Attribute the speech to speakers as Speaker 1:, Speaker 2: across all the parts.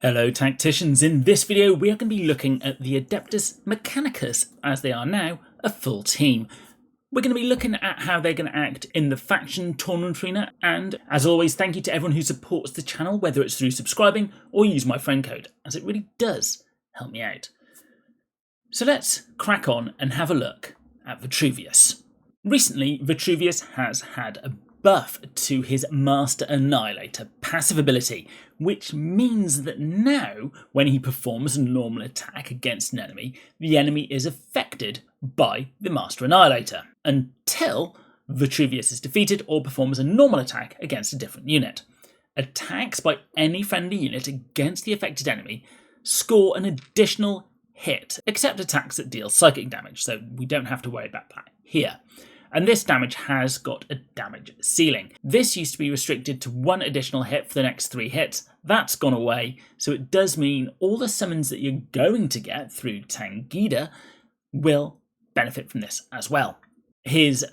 Speaker 1: Hello tacticians, in this video we are going to be looking at the Adeptus Mechanicus as they are now a full team. We're going to be looking at how they're going to act in the faction tournament arena, and as always thank you to everyone who supports the channel, whether it's through subscribing or use my friend code, as it really does help me out. So let's crack on and have a look at Vitruvius. Recently Vitruvius has had a buff to his Master Annihilator passive ability, which means that now when he performs a normal attack against an enemy, the enemy is affected by the Master Annihilator until Vitruvius is defeated or performs a normal attack against a different unit. Attacks by any friendly unit against the affected enemy score an additional hit, except attacks that deal psychic damage, so we don't have to worry about that here. And this damage has got a damage ceiling. This used to be restricted to one additional hit for the next 3 hits. That's gone away, so it does mean all the summons that you're going to get through Tangida will benefit from this as well. His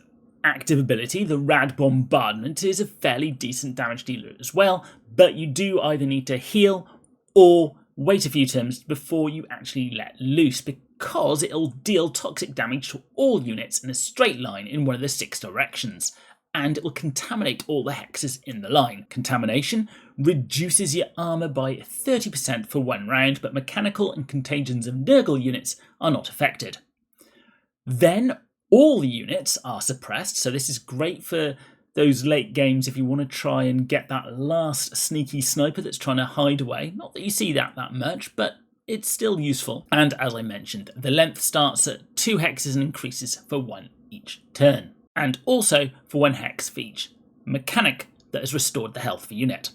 Speaker 1: active ability, the Rad Bombardment, is a fairly decent damage dealer as well, but you do either need to heal or wait a few turns before you actually let loose, because it'll deal toxic damage to all units in a straight line in one of the 6 directions, and it will contaminate all the hexes in the line. Contamination reduces your armour by 30% for 1 round, but mechanical and contagions of Nurgle units are not affected. Then all the units are suppressed, so this is great for those late games if you want to try and get that last sneaky sniper that's trying to hide away. Not that you see that much, but it's still useful. And as I mentioned, the length starts at 2 hexes and increases for 1 each turn. And also for 1 hex for each mechanic that has restored the health of a unit.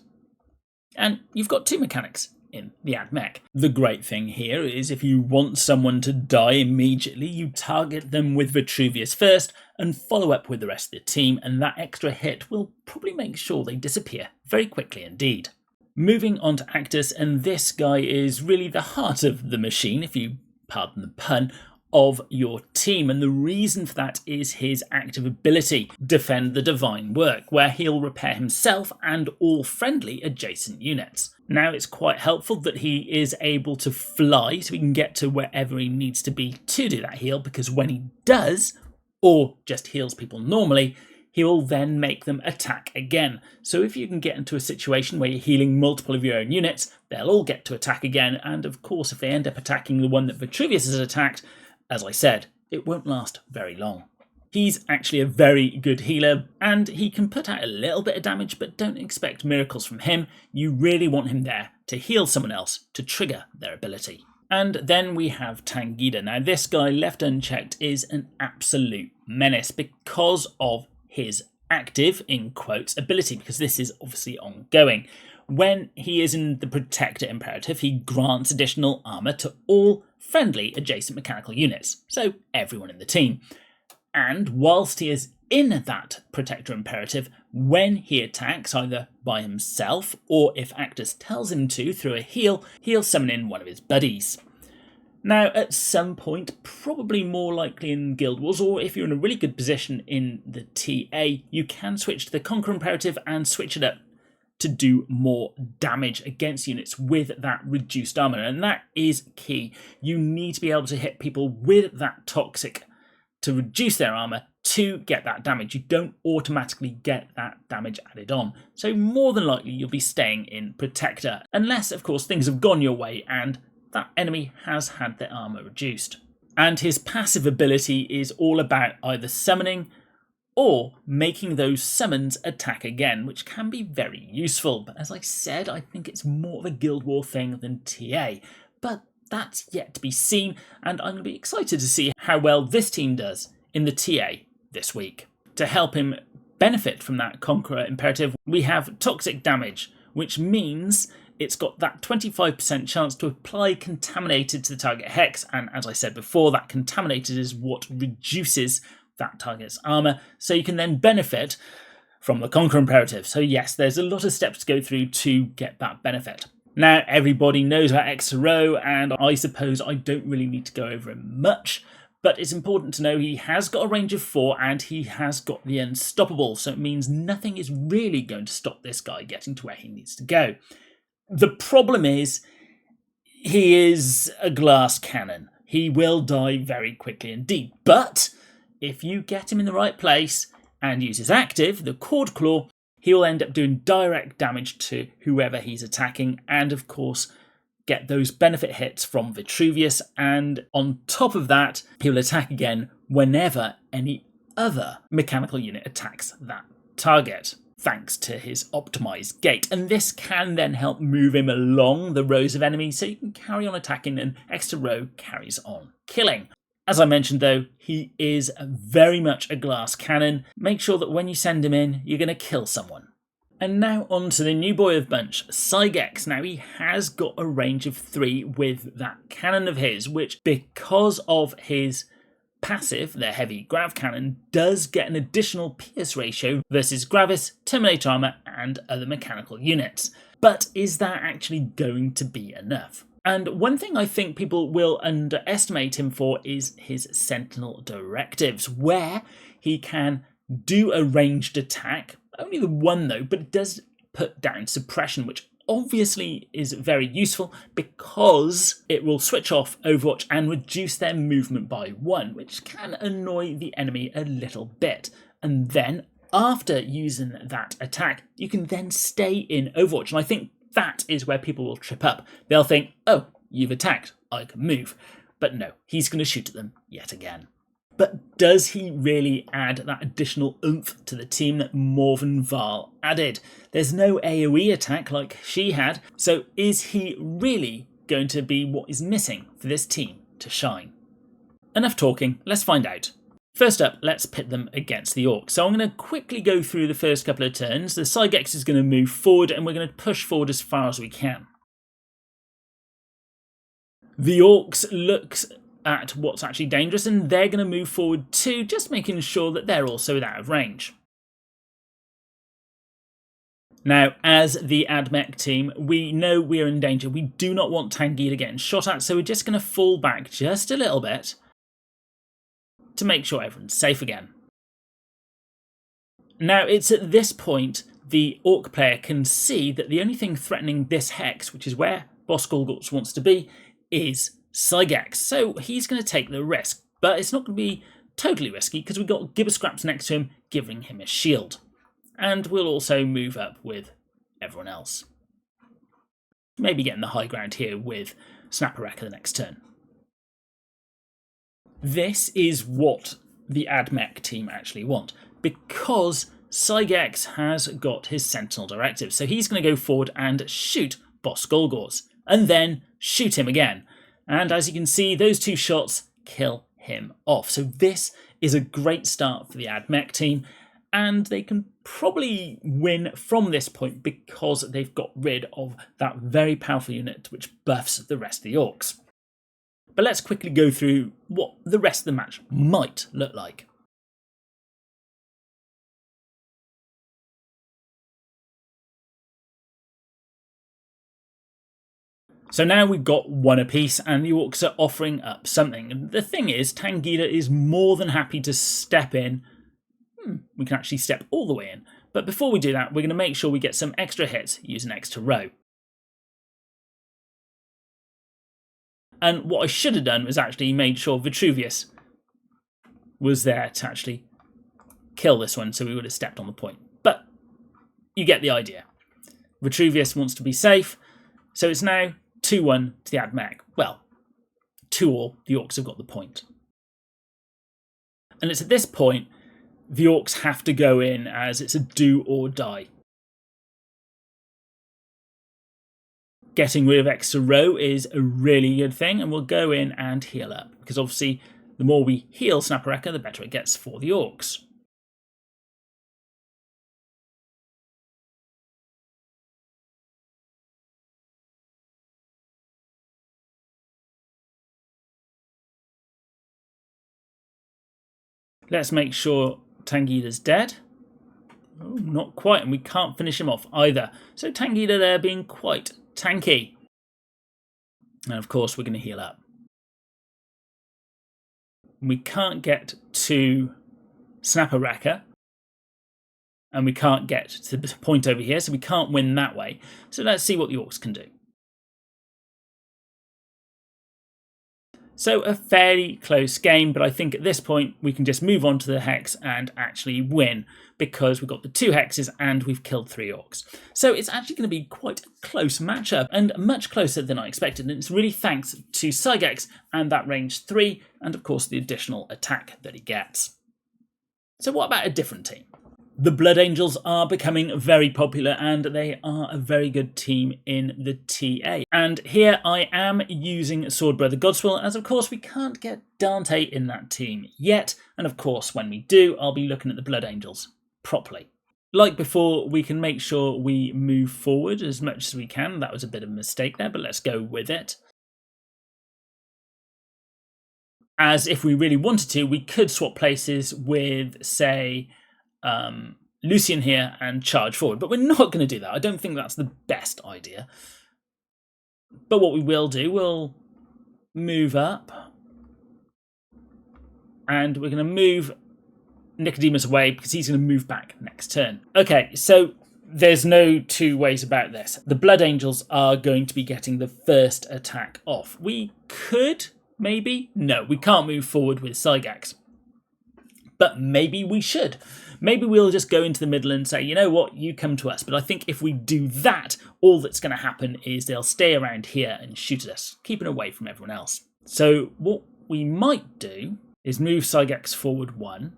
Speaker 1: And you've got 2 mechanics in the Mech. The great thing here is if you want someone to die immediately, you target them with Vitruvius first and follow up with the rest of the team, and that extra hit will probably make sure they disappear very quickly indeed. Moving on to Actus, and this guy is really the heart of the machine, if you pardon the pun, of your team, and the reason for that is his active ability, Defend the Divine Work, where he'll repair himself and all friendly adjacent units. Now it's quite helpful that he is able to fly so he can get to wherever he needs to be to do that heal, because when he does, or just heals people normally, he will then make them attack again. So if you can get into a situation where you're healing multiple of your own units, they'll all get to attack again, and of course if they end up attacking the one that Vitruvius has attacked, as I said, it won't last very long. He's actually a very good healer, and he can put out a little bit of damage, but don't expect miracles from him. You really want him there to heal someone else to trigger their ability. And then we have Tangida. Now this guy, left unchecked, is an absolute menace because of his active, in quotes, ability, because this is obviously ongoing. When he is in the Protector Imperative, he grants additional armour to all friendly adjacent mechanical units, so everyone in the team. And whilst he is in that Protector Imperative, when he attacks either by himself or if Actus tells him to through a heal, he'll summon in one of his buddies. Now at some point, probably more likely in Guild Wars, or if you're in a really good position in the TA, you can switch to the Conquer Imperative and switch it up to do more damage against units with that reduced armor, and that is key. You need to be able to hit people with that toxic to reduce their armor to get that damage. You don't automatically get that damage added on, so more than likely you'll be staying in Protector, unless of course things have gone your way and that enemy has had their armor reduced. And his passive ability is all about either summoning or making those summons attack again, which can be very useful. But as I said, I think it's more of a Guild War thing than TA. But that's yet to be seen, and I'm going to be excited to see how well this team does in the TA this week. To help him benefit from that Conqueror Imperative, we have Toxic Damage, which means it's got that 25% chance to apply Contaminated to the target hex, and as I said before, that Contaminated is what reduces that target's armor, so you can then benefit from the Conquer Imperative. So yes, there's a lot of steps to go through to get that benefit. Now everybody knows about XRO, and I suppose I don't really need to go over him much, but it's important to know he has got a range of 4 and he has got the Unstoppable, so it means nothing is really going to stop this guy getting to where he needs to go. The problem is he is a glass cannon. He will die very quickly indeed. But if you get him in the right place and use his active, the Cord Claw, he will end up doing direct damage to whoever he's attacking, and of course get those benefit hits from Vitruvius, and on top of that, he will attack again whenever any other mechanical unit attacks that target, thanks to his optimized gait. And this can then help move him along the rows of enemies so you can carry on attacking and extra row carries on killing. As I mentioned though, he is very much a glass cannon. Make sure that when you send him in, you're going to kill someone. And now on to the new boy of the bunch, Sy-GEX. Now he has got a range of 3 with that cannon of his, which because of his passive, the heavy grav cannon, does get an additional pierce ratio versus Gravis, Terminator armor and other mechanical units. But is that actually going to be enough? And one thing I think people will underestimate him for is his Sentinel directives, where he can do a ranged attack. Only the one though, but it does put down suppression, which obviously is very useful because it will switch off Overwatch and reduce their movement by 1, which can annoy the enemy a little bit. And then after using that attack, you can then stay in Overwatch. And I think that is where people will trip up. They'll think, oh, you've attacked, I can move. But no, he's going to shoot at them yet again. But does he really add that additional oomph to the team that Morven Vahl added? There's no AoE attack like she had, so is he really going to be what is missing for this team to shine? Enough talking, let's find out. First up, let's pit them against the Orcs. So I'm going to quickly go through the first couple of turns. The Sy-GEX is going to move forward and we're going to push forward as far as we can. The Orcs looks at what's actually dangerous and they're going to move forward too, just making sure that they're also out of range. Now, as the AdMech team, we know we're in danger. We do not want Tangita getting shot at, so we're just going to fall back just a little bit to make sure everyone's safe again. Now, it's at this point the Orc player can see that the only thing threatening this hex, which is where Boss Golgots wants to be, is Sy-GEX. So he's going to take the risk, but it's not going to be totally risky because we've got Gibber Scraps next to him, giving him a shield. And we'll also move up with everyone else. Maybe getting the high ground here with Snapperwrecker the next turn. This is what the AdMech team actually want, because Sy-GEX has got his Sentinel directive. So he's going to go forward and shoot Boss Golgors, and then shoot him again. And as you can see, those 2 shots kill him off. So this is a great start for the AdMech team, and they can probably win from this point because they've got rid of that very powerful unit which buffs the rest of the Orcs. But let's quickly go through what the rest of the match might look like. So now we've got 1 apiece and the Orcs are offering up something. And the thing is, Tangita is more than happy to step in. We can actually step all the way in. But before we do that, we're going to make sure we get some extra hits using extra row. And what I should have done was actually made sure Vitruvius was there to actually kill this one, so we would have stepped on the point. But you get the idea. Vitruvius wants to be safe, so it's now 2-1 to the AdMech. Well, 2-all, the Orcs have got the point. And it's at this point the Orcs have to go in as it's a do or die. Getting rid of extra row is a really good thing, and we'll go in and heal up, because obviously the more we heal Snapperwrecker, the better it gets for the Orcs. Let's make sure Tangita's dead. Oh, not quite, and we can't finish him off either. So Tangita there being quite tanky. And of course we're going to heal up. We can't get to Snapperwrecker. And we can't get to the point over here, so we can't win that way. So let's see what the Orcs can do. So a fairly close game, but I think at this point we can just move on to the Hex and actually win, because we've got the 2 Hexes and we've killed 3 Orcs. So it's actually going to be quite a close matchup, and much closer than I expected, and it's really thanks to Sy-GEX and that range 3, and of course the additional attack that he gets. So what about a different team? The Blood Angels are becoming very popular, and they are a very good team in the TA. And here I am using Sword Brother Godswill, as of course we can't get Dante in that team yet, and of course when we do, I'll be looking at the Blood Angels properly. Like before, we can make sure we move forward as much as we can. That was a bit of a mistake there, but let's go with it. As if we really wanted to, we could swap places with, say, Lucian here and charge forward, but we're not going to do that. I don't think that's the best idea. But what we will do, we'll move up, and we're going to move Nicodemus away because he's going to move back next turn. Okay, so there's no two ways about this. The Blood Angels are going to be getting the first attack off. We could, maybe. No, we can't move forward with Sy-GEX. But maybe we should. Maybe we'll just go into the middle and say, you know what, you come to us. But I think if we do that, all that's going to happen is they'll stay around here and shoot at us, keeping away from everyone else. So what we might do is move Sy-GEX forward 1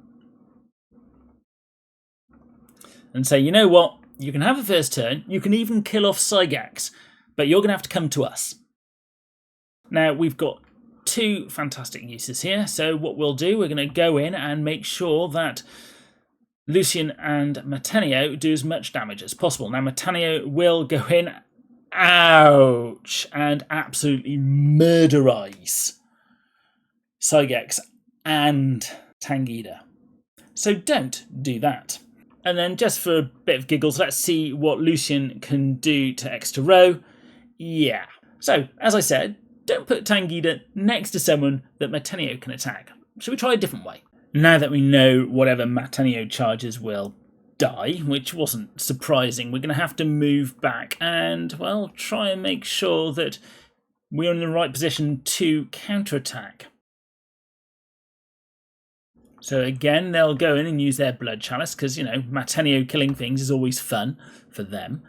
Speaker 1: and say, you know what, you can have the first turn, you can even kill off Sy-GEX, but you're going to have to come to us. Now, we've got 2 fantastic uses here, so what we'll do, we're going to go in and make sure that Lucian and Matenio do as much damage as possible. Now, Matenio will go in, ouch, and absolutely murderize Sy-GEX and Tangida. So don't do that. And then just for a bit of giggles, let's see what Lucian can do to extra row. Yeah. So, as I said, don't put Tangida next to someone that Matenio can attack. Shall we try a different way? Now that we know whatever Matenio charges will die, which wasn't surprising, we're going to have to move back and, well, try and make sure that we're in the right position to counterattack. So again, they'll go in and use their Blood Chalice, because, you know, Matenio killing things is always fun for them.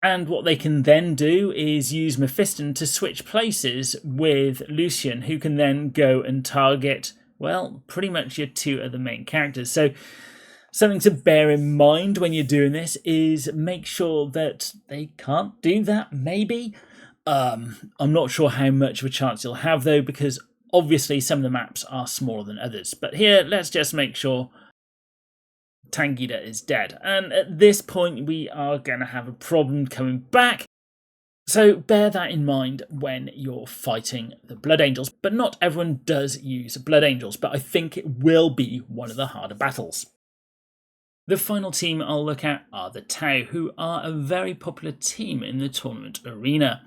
Speaker 1: And what they can then do is use Mephiston to switch places with Lucian, who can then go and target, well, pretty much your 2 other main characters. So something to bear in mind when you're doing this is make sure that they can't do that, maybe. I'm not sure how much of a chance you'll have, though, because obviously some of the maps are smaller than others. But here, let's just make sure Tangida is dead. And at this point, we are going to have a problem coming back. So bear that in mind when you're fighting the Blood Angels. But not everyone does use Blood Angels, but I think it will be one of the harder battles. The final team I'll look at are the Tau, who are a very popular team in the tournament arena.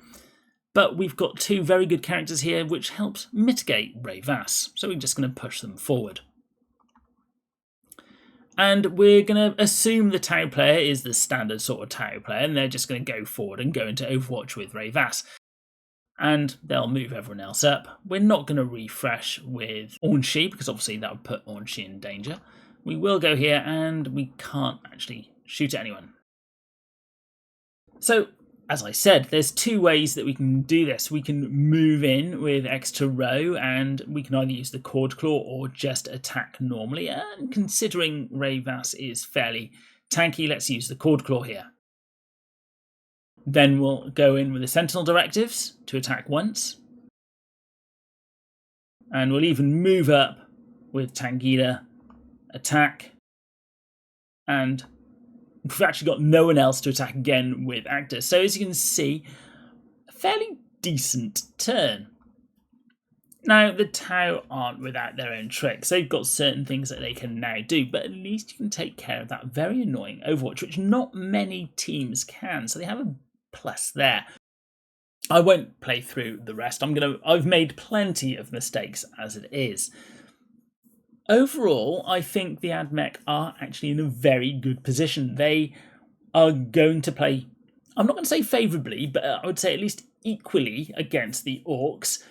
Speaker 1: But we've got 2 very good characters here, which helps mitigate Ray Vass. So we're just going to push them forward. And we're going to assume the Tau player is the standard sort of Tau player, and they're just going to go forward and go into Overwatch with Ray Vass. And they'll move everyone else up. We're not going to refresh with Ornshi, because obviously that would put Ornshi in danger. We will go here, and we can't actually shoot at anyone. So, as I said, there's 2 ways that we can do this. We can move in with extra row, and we can either use the Cord Claw or just attack normally. And considering Ray Vass is fairly tanky, let's use the Cord Claw here. Then we'll go in with the Sentinel Directives to attack once. And we'll even move up with Tangida, attack, and we've actually got no one else to attack again with Actus. So as you can see, a fairly decent turn. Now, the Tau aren't without their own tricks. They've got certain things that they can now do, but at least you can take care of that very annoying Overwatch, which not many teams can. So they have a plus there. I won't play through the rest. I've made plenty of mistakes as it is. Overall, I think the AdMech are actually in a very good position. They are going to play, I'm not going to say favourably, but I would say at least equally against the Orcs.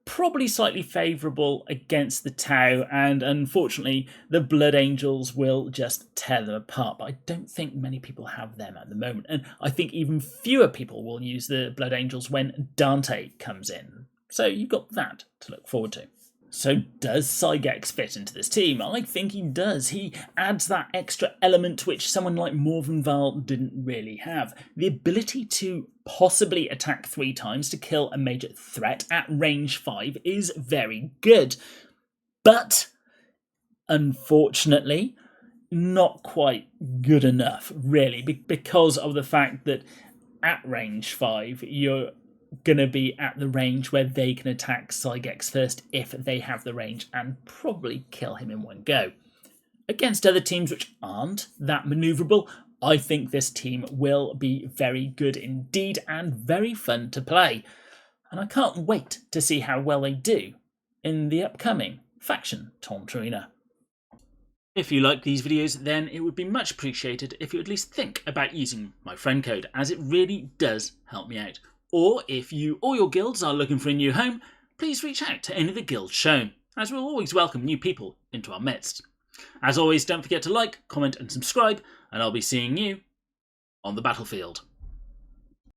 Speaker 1: probably slightly favourable against the Tau, and unfortunately the Blood Angels will just tear them apart. But I don't think many people have them at the moment, and I think even fewer people will use the Blood Angels when Dante comes in. So you've got that to look forward to. So does Sy-GEX fit into this team? I think he does. He adds that extra element which someone like Morvenval didn't really have. The ability to possibly attack 3 times to kill a major threat at range 5 is very good. But, unfortunately, not quite good enough, really, because of the fact that at range 5, you're going to be at the range where they can attack Sy-GEX first if they have the range and probably kill him in one go. Against other teams which aren't that manoeuvrable, I think this team will be very good indeed and very fun to play. And I can't wait to see how well they do in the upcoming Faction Tournament Arena. If you like these videos, then it would be much appreciated if you at least think about using my friend code, as it really does help me out. Or if you or your guilds are looking for a new home, please reach out to any of the guilds shown, as we'll always welcome new people into our midst. As always, don't forget to like, comment and subscribe, and I'll be seeing you on the battlefield.